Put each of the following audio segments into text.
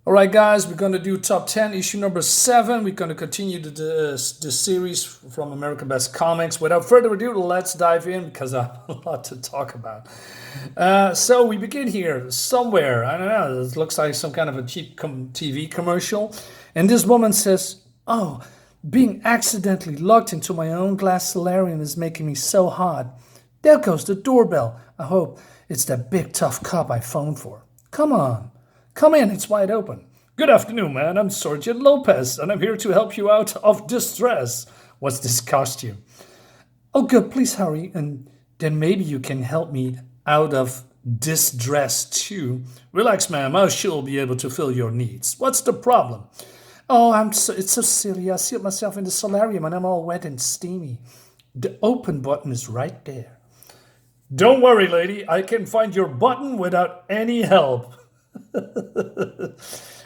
All right, guys, we're going to do top 10, issue number 7. We're going to continue the series from American Best Comics. Without further ado, let's dive in because I have a lot to talk about. So we begin here somewhere. I don't know. It looks like some kind of a cheap TV commercial. And this woman says, "Oh, being accidentally locked into my own glass solarium is making me so hot. There goes the doorbell. I hope it's that big tough cop I phoned for. Come on. Come in, it's wide open. Good afternoon, man. I'm Sergeant Lopez, and I'm here to help you out of distress. What's this costume? Oh, good, please hurry, and then maybe you can help me out of distress too. Relax, ma'am. I shall be able to fill your needs. What's the problem? Oh, it's so silly. I sealed myself in the solarium, and I'm all wet and steamy. The open button is right there. Don't worry, lady. I can find your button without any help.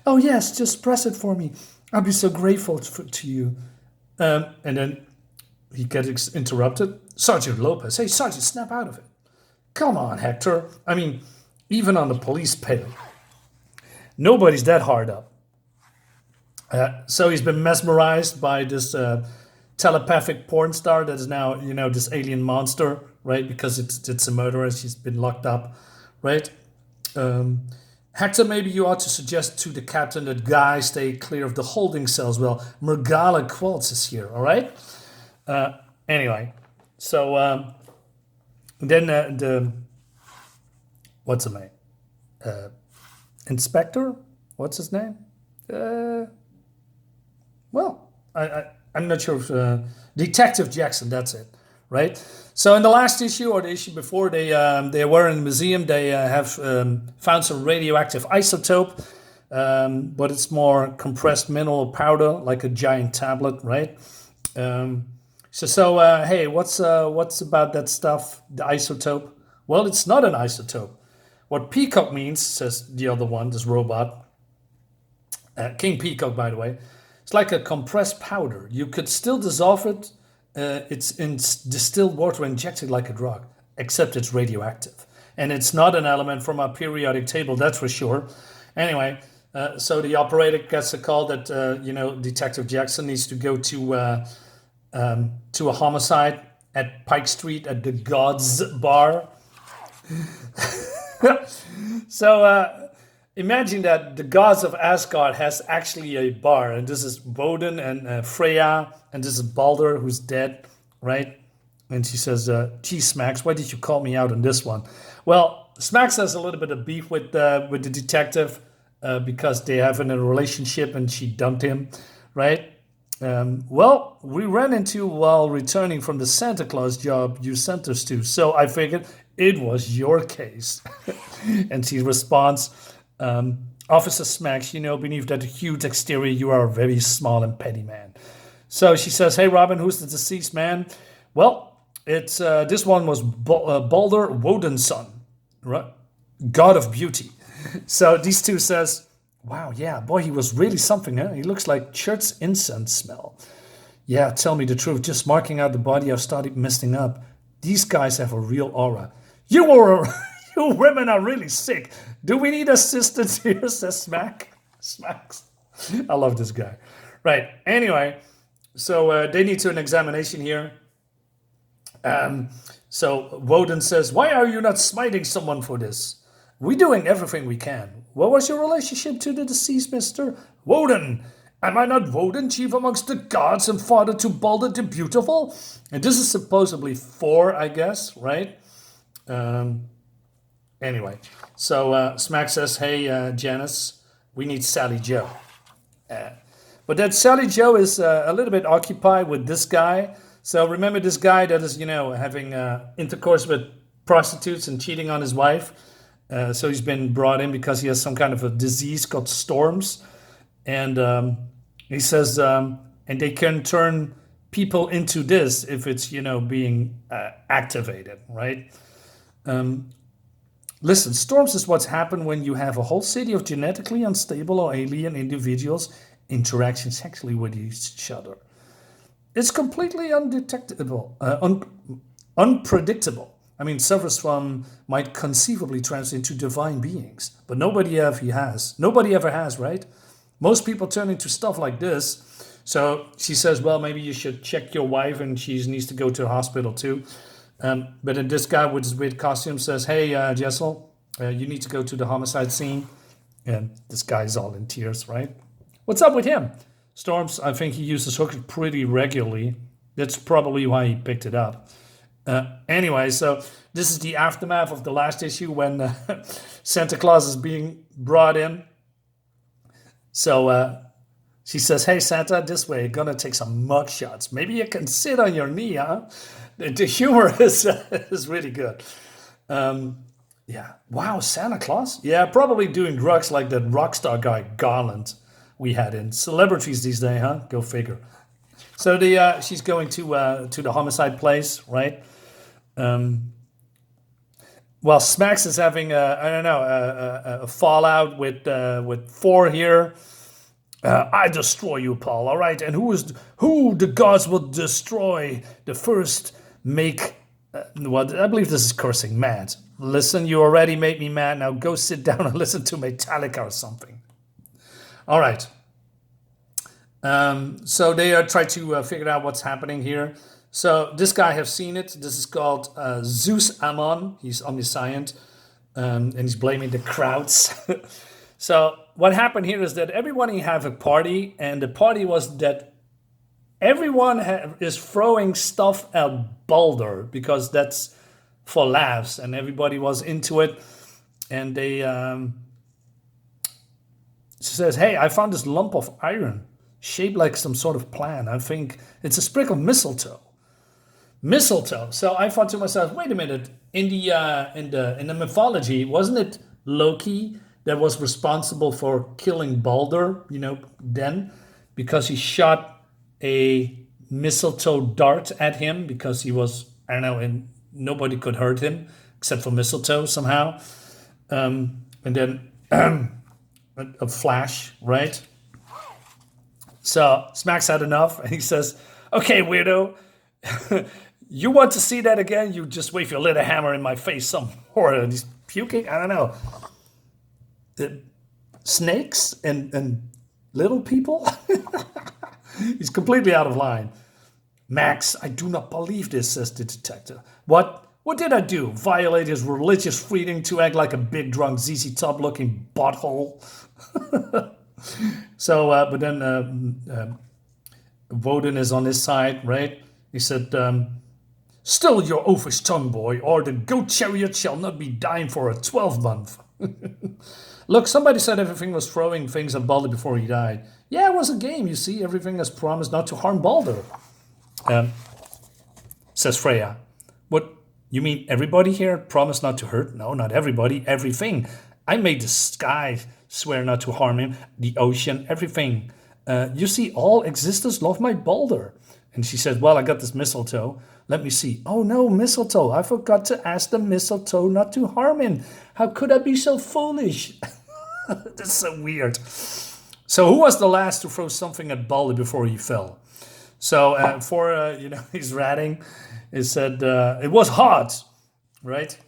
Oh, yes, just press it for me. I'll be so grateful to you. And then he gets interrupted. Sergeant Lopez, hey, Sergeant, snap out of it. Come on, Hector. I mean, even on the police pay, nobody's that hard up. So he's been mesmerized by this telepathic porn star that is now, this alien monster, right? Because it's a murderer. She's been locked up, right? Hector, maybe you ought to suggest to the captain that guys stay clear of the holding cells. Well, Murgala Qualtz is here, all right? Anyway, so then what's his name? Inspector? What's his name? Well, I'm not sure if... Detective Jackson, that's it, right? So in the last issue or the issue before, they were in the museum. They have found some radioactive isotope, but it's more compressed mineral powder, like a giant tablet, right? Hey, what's about that stuff, the isotope? Well, it's not an isotope. What Peacock means, says the other one, this robot, King Peacock, by the way, it's like a compressed powder. You could still dissolve it. It's in distilled water injected like a drug, except it's radioactive. And it's not an element from our periodic table, that's for sure. Anyway, so the operator gets a call that, Detective Jackson needs to go to a homicide at Pike Street at the Gods Bar. So imagine that the gods of Asgard has actually a bar, and this is Odin and Freya, and this is Baldur, who's dead, right? And she says, gee, Smax, why did you call me out on this one? Well, Smax has a little bit of beef with the detective because they have a relationship and she dumped him, right? Well, we ran into while returning from the Santa Claus job you sent us to, so I figured it was your case. And she responds, Officer Smacks, beneath that huge exterior, you are a very small and petty man. So she says, hey, Robin, who's the deceased man? Well, it's this one was Baldur Woden's son, right? God of beauty. So these two says, wow, yeah, boy, he was really something, huh? He looks like church incense smell. Yeah, tell me the truth. Just marking out the body, I've started messing up. These guys have a real aura. You women are really sick. Do we need assistance here, says Smacks. I love this guy. Right, anyway, so they need to an examination here. So Woden says, why are you not smiting someone for this? We're doing everything we can. What was your relationship to the deceased, Mr. Woden? Am I not Woden, chief amongst the gods and father to Baldur the Beautiful? And this is supposedly Thor, I guess, right? Anyway, so Smack says, hey, Janice, we need Sally Joe. But that Sally Joe is a little bit occupied with this guy. So remember this guy that is, having intercourse with prostitutes and cheating on his wife. So he's been brought in because he has some kind of a disease called storms. And he says, and they can turn people into this if it's, being activated, right? Listen, storms is what's happened when you have a whole city of genetically unstable or alien individuals interacting sexually with each other. It's completely undetectable, unpredictable. I mean, several from might conceivably translate into divine beings, but nobody ever has. Nobody ever has, right? Most people turn into stuff like this. So she says, well, maybe you should check your wife, and she needs to go to the hospital too. But then this guy with his weird costume says, hey, Jessel, you need to go to the homicide scene. And this guy's all in tears, right? What's up with him? Storms, I think he uses hook pretty regularly. That's probably why he picked it up. Anyway, so this is the aftermath of the last issue when Santa Claus is being brought in. So she says, hey, Santa, this way, gonna take some mug shots. Maybe you can sit on your knee, huh? The humor is really good. Yeah. Wow, Santa Claus? Yeah, probably doing drugs like that rock star guy, Garland, we had in. Celebrities these days, huh? Go figure. So she's going to the homicide place, right? Well, Smax is having a fallout with Thor here. I destroy you, Paul. All right, and who the gods will destroy? The first make. Well, I believe this is cursing. Mad. Listen, you already made me mad. Now go sit down and listen to Metallica or something. All right. So they are trying to figure out what's happening here. So this guy have seen it. This is called Zeus Ammon. He's omniscient, and he's blaming the crowds. So what happened here is that everyone have a party, and the party was that everyone is throwing stuff at Baldur because that's for laughs, and everybody was into it. And they she says, "Hey, I found this lump of iron shaped like some sort of plant. I think it's a sprig of mistletoe." Mistletoe. So I thought to myself, wait a minute. In the mythology, wasn't it Loki that was responsible for killing Baldur? Then because he shot a mistletoe dart at him because he was, I don't know, and nobody could hurt him except for mistletoe somehow. And then a flash, right? So Smacks had enough, and he says, "Okay, weirdo, you want to see that again? You just wave your little hammer in my face some more." And he's puking. I don't know. Snakes and little people. He's completely out of line. "Max, I do not believe this," says the detective. What did I do? Violate his religious freedom to act like a big drunk ZZ Top looking butthole? So, but then Odin is on his side, right? He said, "Still your oafish tongue, boy, or the goat chariot shall not be dying for a 12-month." Look, somebody said everything was throwing things at Baldur before he died. Yeah, it was a game, you see. Everything has promised not to harm Baldur. Says Freya. What, you mean everybody here promised not to hurt? No, not everybody, everything. I made the sky swear not to harm him, the ocean, everything. You see, all existence love my Baldur. And she said, well, I got this mistletoe. Let me see. Oh no, mistletoe. I forgot to ask the mistletoe not to harm him. How could I be so foolish? That's so weird. So who was the last to throw something at Baldur before he fell? So he's ratting. He said, it was hot, right?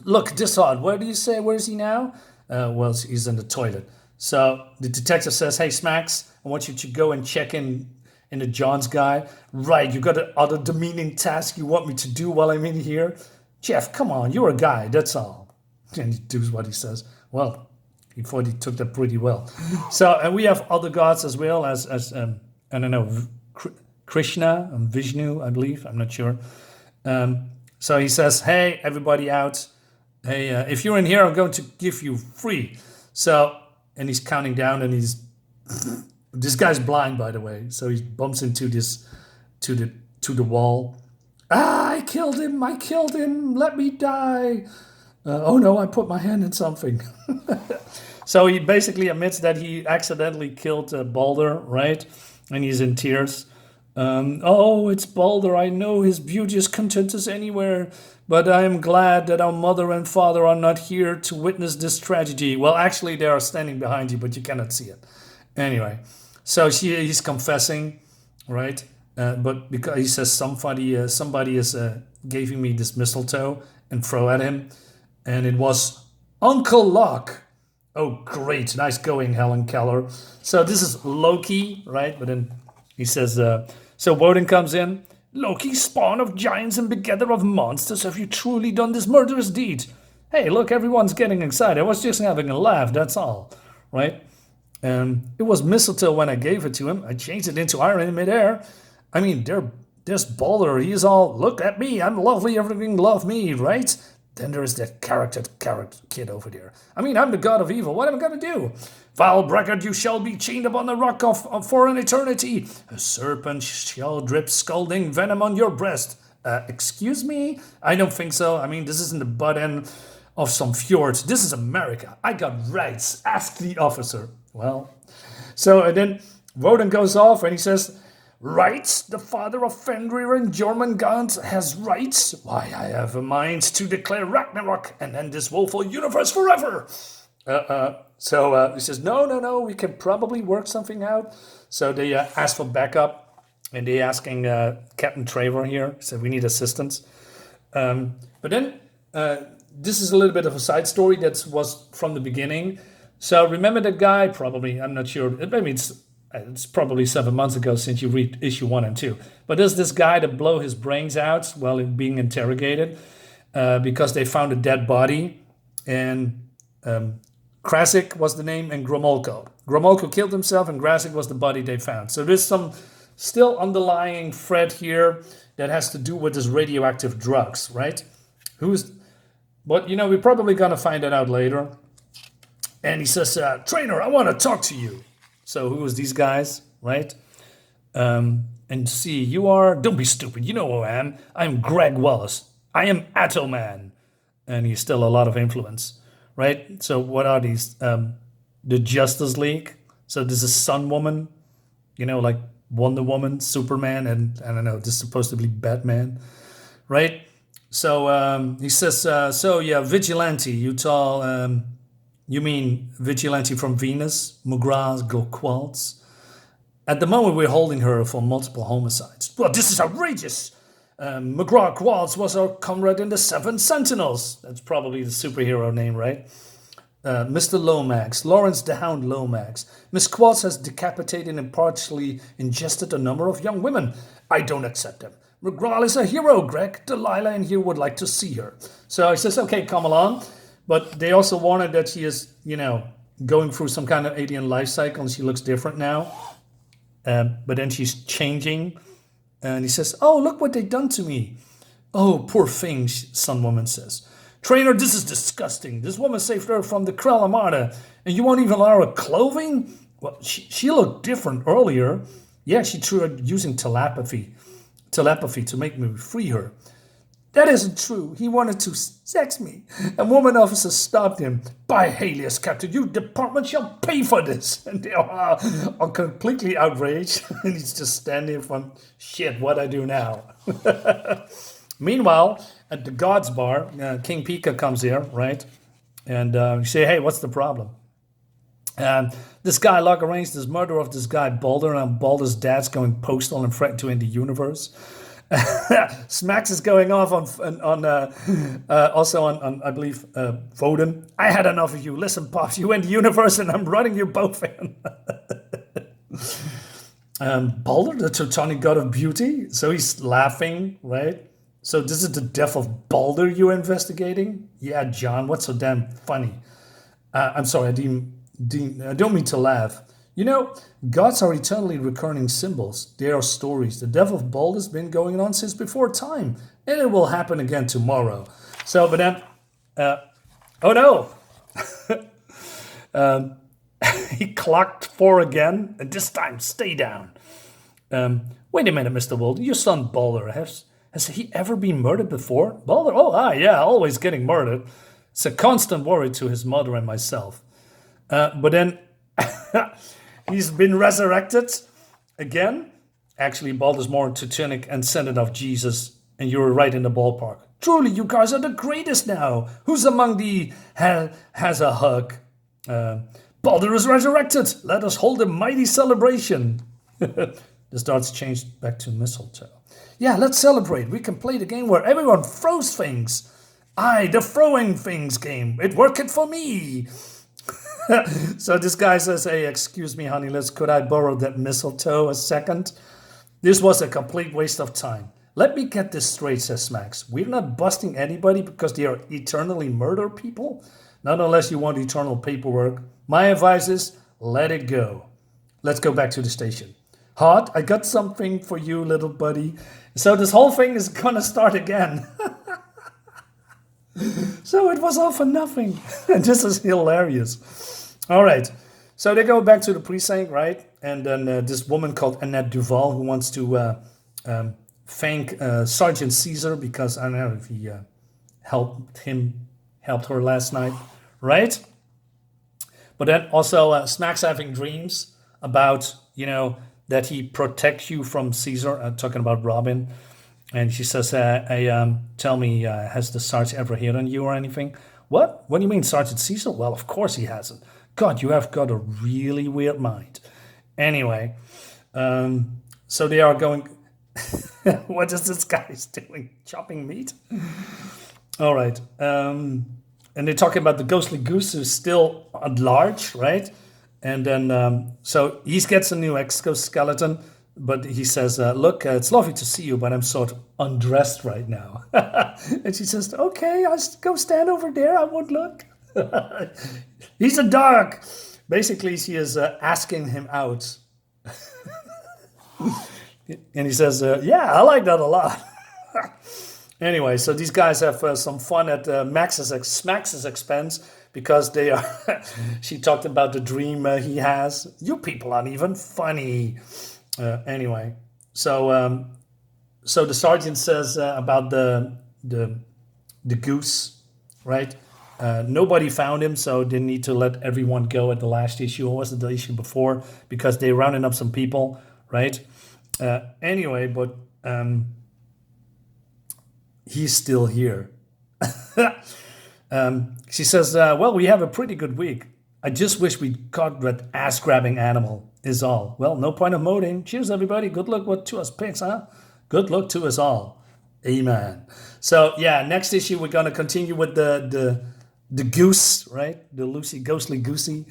Look, this hot. Where do you say? Where is he now? Well, he's in the toilet. So the detective says, hey, Smacks, I want you to go and check in the John's guy. Right, you got other demeaning task you want me to do while I'm in here? Jeff, come on, you're a guy, that's all. And he does what he says. Well, he thought he took that pretty well. So, and we have other gods as well as I don't know, Krishna and Vishnu, I believe. I'm not sure. So he says, hey, everybody out. Hey, if you're in here, I'm going to give you free. So, and he's counting down, and this guy's blind, by the way. So he bumps into to the wall. I killed him. Let me die. Oh no, I put my hand in something. So he basically admits that he accidentally killed Baldur, right? And he's in tears. Oh, it's Baldur. I know his beauteous content is anywhere, but I am glad that our mother and father are not here to witness this tragedy. Well, actually, they are standing behind you, but you cannot see it. Anyway, so he's confessing, right? but because he says somebody is giving me this mistletoe and throw at him, and it was Uncle Locke. Oh, great, nice going, Helen Keller. So this is Loki, right? But then he says, so Woden comes in. Loki, spawn of giants and begetter of monsters, have you truly done this murderous deed? Hey, look, everyone's getting excited. I was just having a laugh, that's all, right? It was mistletoe when I gave it to him. I changed it into iron in midair. I mean, there's Baldur. He's all, look at me. I'm lovely. Everything love me, right? Then there is that character kid over there. I mean, I'm the god of evil. What am I going to do? Foul braggart, you shall be chained upon the rock for an eternity. A serpent shall drip scalding venom on your breast. Excuse me? I don't think so. I mean, this isn't the butt end of some fjord. This is America. I got rights. Ask the officer. Well, so and then Woden goes off and he says, rights? The father of Fenrir and Jormungand has rights? Why, I have a mind to declare Ragnarok and end this woeful universe forever. So he says, no, we can probably work something out. So they ask for backup, and they asking Captain Trevor here, so we need assistance. But then this is a little bit of a side story that was from the beginning. So remember that guy? Probably, I'm not sure. Maybe it's probably 7 months ago since you read issue 1 and 2. But there's this guy that blow his brains out while being interrogated because they found a dead body, and Krasik was the name, and Gromolko. Gromolko killed himself, and Krasik was the body they found. So there's some still underlying thread here that has to do with this radioactive drugs, right? But we're probably gonna find that out later. And he says, trainer, I want to talk to you. So who is these guys, right? And see, you are, don't be stupid, you know who I am. I'm Greg Wallace. I am Atoman. And he's still a lot of influence, right? So what are these? The Justice League. So this is Sun Woman, like Wonder Woman, Superman, and I don't know, this is supposed to be Batman, right? So he says, so yeah, vigilante, you mean vigilante from Venus, McGrath Qualtz? At the moment, we're holding her for multiple homicides. Well, this is outrageous. McGrath Qualtz was our comrade in the Seven Sentinels. That's probably the superhero name, right? Mr. Lomax, Lawrence the Hound Lomax. Miss Qualtz has decapitated and partially ingested a number of young women. I don't accept them. McGrath is a hero, Greg. Delilah and you would like to see her. So he says, okay, come along. But they also warned that she is, going through some kind of alien life cycle, and she looks different now. But then she's changing. And he says, oh, look what they've done to me. Oh, poor thing, Sun Woman says. Trainer, this is disgusting. This woman saved her from the Krell Armada, and you won't even allow her clothing? Well, she looked different earlier. Yeah, she tried using telepathy to make me free her. That isn't true. He wanted to sex me. A woman officer stopped him. By Helios, Captain, your department shall pay for this. And they are completely outraged. And he's just standing from, shit, what I do now? Meanwhile, at the Gods Bar, King Pika comes here, right? And you say, hey, what's the problem? This guy, Locke, arranged this murder of this guy, Baldur, and Baldur's dad's going postal and threat to end the universe. Smacks is going off on I believe Woden. I had enough of you. Listen, Pops, you end the universe and I'm running you both in. Baldur, the Teutonic god of beauty. So he's laughing, right? So this is the death of Baldur you're investigating? Yeah, John, what's so damn funny? I'm sorry, I don't mean to laugh. Gods are eternally recurring symbols. They are stories. The death of Baldur has been going on since before time, and it will happen again tomorrow. So, but then, oh no! He clocked 4 again, and this time, stay down. Wait a minute, Mr. Wold. Your son Baldur, has he ever been murdered before? Baldur? Oh, yeah, always getting murdered. It's a constant worry to his mother and myself. But then... He's been resurrected again. Actually, Baldur's more Teutonic and descendant of Jesus, and you're right in the ballpark. Truly, you guys are the greatest now. Who's among the has a hug? Baldur is resurrected. Let us hold a mighty celebration. The The darts changed back to mistletoe. Yeah, let's celebrate. We can play the game where everyone throws things. Aye, the throwing things game. It worked for me. So this guy says, hey, excuse me, honey, could I borrow that mistletoe a second? This was a complete waste of time. Let me get this straight, says Max. We're not busting anybody because they are eternally murder people? Not unless you want eternal paperwork. My advice is, let it go. Let's go back to the station. Hot, I got something for you, little buddy. So this whole thing is gonna start again. So it was all for nothing. And this is hilarious. All right. So they go back to the precinct, right? And then this woman called Annette Duval who wants to thank Sergeant Caesar because I don't know if he helped her last night, right? But then also Smack's having dreams about, that he protects you from Caesar, talking about Robin. And she says, tell me, has the Sarge ever hit on you or anything? What? What do you mean, Sergeant Caesar? Well, of course he hasn't. God, you have got a really weird mind. Anyway, so they are going... What is this guy doing? Chopping meat? All right. And they're talking about the ghostly goose who's still at large, right? And then, so he gets a new exoskeleton, but he says, look, it's lovely to see you, but I'm sort of undressed right now. And she says, okay, I'll go stand over there. I won't look. He's a dark. Basically, she is asking him out. And he says, yeah, I like that a lot. Anyway, so these guys have some fun at Max's expense because they are. She talked about the dream he has. You people aren't even funny. Anyway, so the sergeant says about the goose, right? Nobody found him, so they need to let everyone go at the last issue. Or was it the issue before? Because they rounded up some people, right? Anyway, but he's still here. She says, well, we have a pretty good week. I just wish we caught that ass-grabbing animal is all. Well, no point of moaning. Cheers, everybody. Good luck to us pigs, huh? Good luck to us all. Amen. So, yeah, next issue we're going to continue with the goose, right? The ghostly goosey.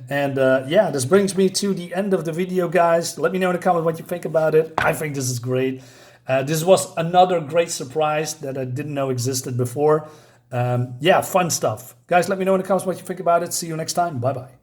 And, yeah, this brings me to the end of the video, guys. Let me know in the comments what you think about it. I think this is great. This was another great surprise that I didn't know existed before. Yeah, fun stuff. Guys, let me know in the comments what you think about it. See you next time. Bye-bye.